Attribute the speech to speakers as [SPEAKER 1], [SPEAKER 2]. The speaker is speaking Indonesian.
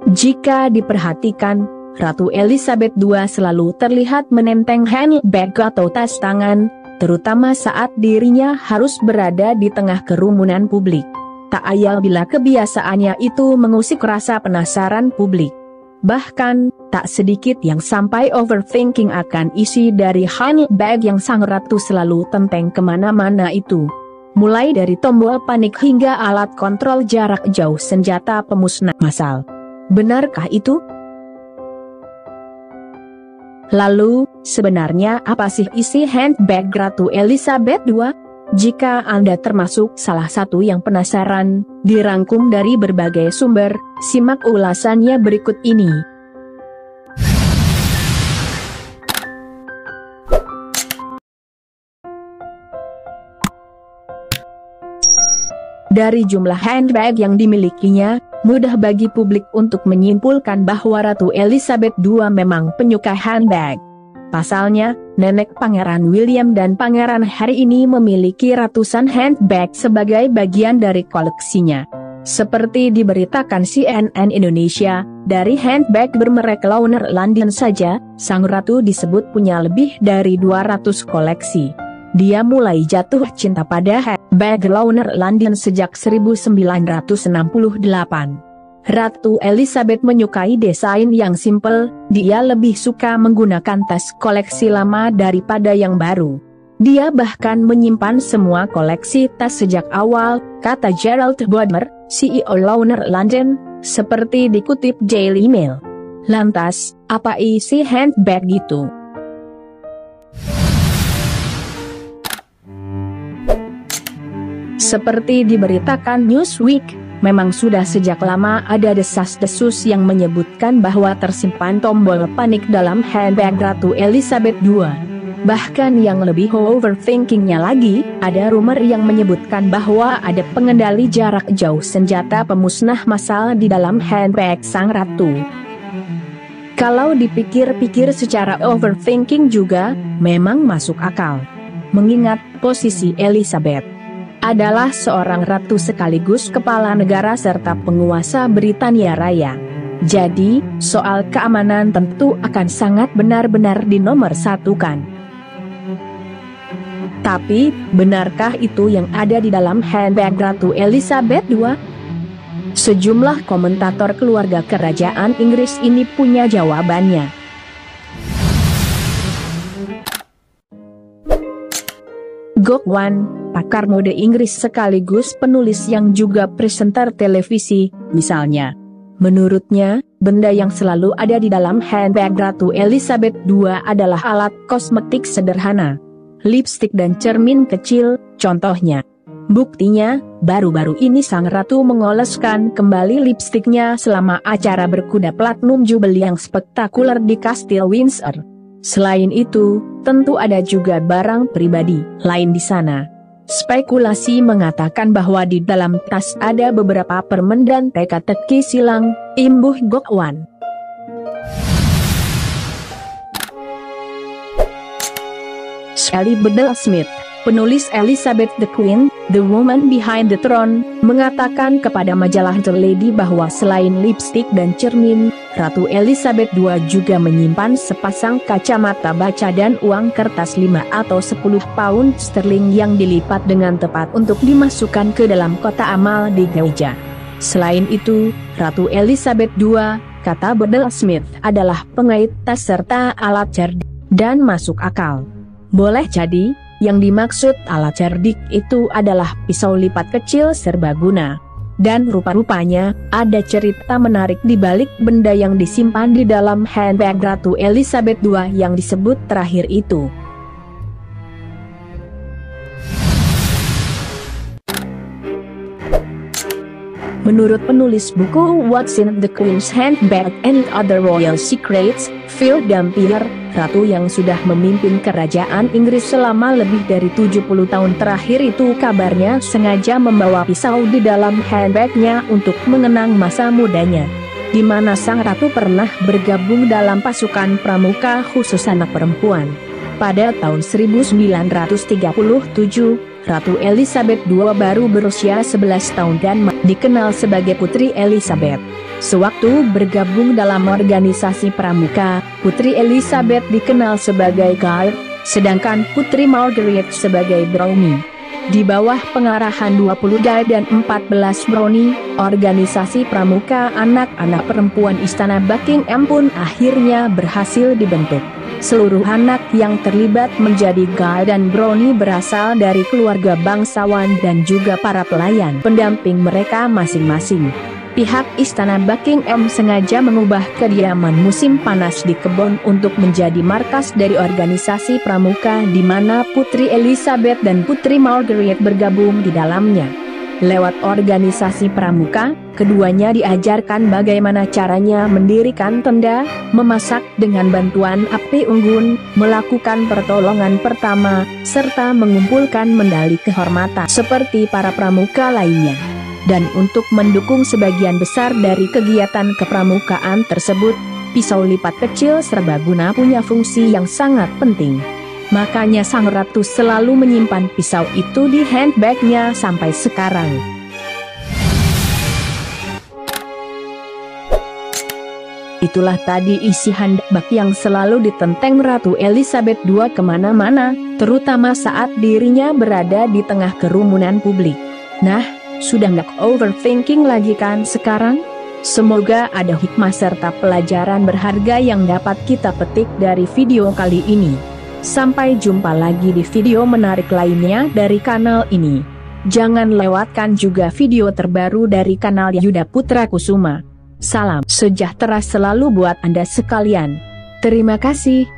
[SPEAKER 1] Jika diperhatikan, Ratu Elizabeth II selalu terlihat menenteng handbag atau tas tangan, terutama saat dirinya harus berada di tengah kerumunan publik. Tak ayal bila kebiasaannya itu mengusik rasa penasaran publik. Bahkan, tak sedikit yang sampai overthinking akan isi dari handbag yang sang ratu selalu tenteng kemana-mana itu. Mulai dari tombol panik hingga alat kontrol jarak jauh senjata pemusnah massal. Benarkah itu? Lalu, sebenarnya apa sih isi handbag Ratu Elizabeth II? Jika Anda termasuk salah satu yang penasaran, dirangkum dari berbagai sumber, simak ulasannya berikut ini. Dari jumlah handbag yang dimilikinya, mudah bagi publik untuk menyimpulkan bahwa Ratu Elizabeth II memang penyuka handbag. Pasalnya, nenek Pangeran William dan Pangeran Harry ini memiliki ratusan handbag sebagai bagian dari koleksinya. Seperti diberitakan CNN Indonesia, dari handbag bermerek Launer London saja, sang ratu disebut punya lebih dari 200 koleksi. Dia mulai jatuh cinta pada handbag Launer London sejak 1968. Ratu Elizabeth menyukai desain yang simpel, dia lebih suka menggunakan tas koleksi lama daripada yang baru. Dia bahkan menyimpan semua koleksi tas sejak awal, kata Gerald Bodmer, CEO Launer London, seperti dikutip Daily Mail. Lantas, apa isi handbag itu? Seperti diberitakan Newsweek, memang sudah sejak lama ada desas-desus yang menyebutkan bahwa tersimpan tombol panik dalam handbag Ratu Elizabeth II. Bahkan yang lebih overthinkingnya lagi, ada rumor yang menyebutkan bahwa ada pengendali jarak jauh senjata pemusnah massal di dalam handbag sang ratu. Kalau dipikir-pikir secara overthinking juga, memang masuk akal. Mengingat posisi Elizabeth adalah seorang ratu sekaligus kepala negara serta penguasa Britania Raya. Jadi, soal keamanan tentu akan sangat benar-benar dinomorsatukan. Tapi, benarkah itu yang ada di dalam handbag Ratu Elizabeth II? Sejumlah komentator keluarga kerajaan Inggris ini punya jawabannya. Gok Wan, pakar mode Inggris sekaligus penulis yang juga presenter televisi, misalnya. Menurutnya, benda yang selalu ada di dalam handbag Ratu Elizabeth II adalah alat kosmetik sederhana. Lipstik dan cermin kecil, contohnya. Buktinya, baru-baru ini sang ratu mengoleskan kembali lipstiknya selama acara berkuda Platinum Jubilee yang spektakuler di Kastil Windsor. Selain itu, tentu ada juga barang pribadi lain di sana. Spekulasi mengatakan bahwa di dalam tas ada beberapa permen dan teka-teki silang, imbuh Gok Wan. Shelley Biddle-Smith, penulis Elizabeth the Queen, The Woman Behind the Throne, mengatakan kepada majalah The Lady bahwa selain lipstik dan cermin, Ratu Elizabeth II juga menyimpan sepasang kacamata baca dan uang kertas 5 atau 10 pound sterling yang dilipat dengan tepat untuk dimasukkan ke dalam kotak amal di gereja. Selain itu, Ratu Elizabeth II, kata Biddle-Smith, adalah pengait tas serta alat cerdik dan masuk akal. Boleh jadi, yang dimaksud alat cerdik itu adalah pisau lipat kecil serbaguna. Dan rupa-rupanya, ada cerita menarik di balik benda yang disimpan di dalam handbag Ratu Elizabeth II yang disebut terakhir itu. Menurut penulis buku What's in the Queen's Handbag and Other Royal Secrets, Phil Dampier, ratu yang sudah memimpin kerajaan Inggris selama lebih dari 70 tahun terakhir itu kabarnya sengaja membawa pisau di dalam handbagnya untuk mengenang masa mudanya, di mana sang ratu pernah bergabung dalam pasukan pramuka khusus anak perempuan. Pada tahun 1937, Ratu Elizabeth II baru berusia 11 tahun dan dikenal sebagai Putri Elizabeth. Sewaktu bergabung dalam organisasi pramuka, Putri Elizabeth dikenal sebagai Guard, sedangkan Putri Margaret sebagai Brownie. Di bawah pengarahan 20 Guard dan 14 Brownie, organisasi pramuka anak-anak perempuan Istana Buckingham pun akhirnya berhasil dibentuk. Seluruh anak yang terlibat menjadi Guard dan Brownie berasal dari keluarga bangsawan dan juga para pelayan pendamping mereka masing-masing. Pihak Istana Buckingham sengaja mengubah kediaman musim panas di kebun untuk menjadi markas dari organisasi pramuka di mana Putri Elizabeth dan Putri Margaret bergabung di dalamnya. Lewat organisasi pramuka, keduanya diajarkan bagaimana caranya mendirikan tenda, memasak dengan bantuan api unggun, melakukan pertolongan pertama, serta mengumpulkan medali kehormatan seperti para pramuka lainnya. Dan untuk mendukung sebagian besar dari kegiatan kepramukaan tersebut, pisau lipat kecil serbaguna punya fungsi yang sangat penting. Makanya sang ratu selalu menyimpan pisau itu di handbagnya sampai sekarang. Itulah tadi isi handbag yang selalu ditenteng Ratu Elizabeth II kemana-mana, terutama saat dirinya berada di tengah kerumunan publik. Nah, sudah nggak overthinking lagi kan sekarang? Semoga ada hikmah serta pelajaran berharga yang dapat kita petik dari video kali ini. Sampai jumpa lagi di video menarik lainnya dari kanal ini. Jangan lewatkan juga video terbaru dari kanal Yuda Putra Kusuma. Salam sejahtera selalu buat Anda sekalian. Terima kasih.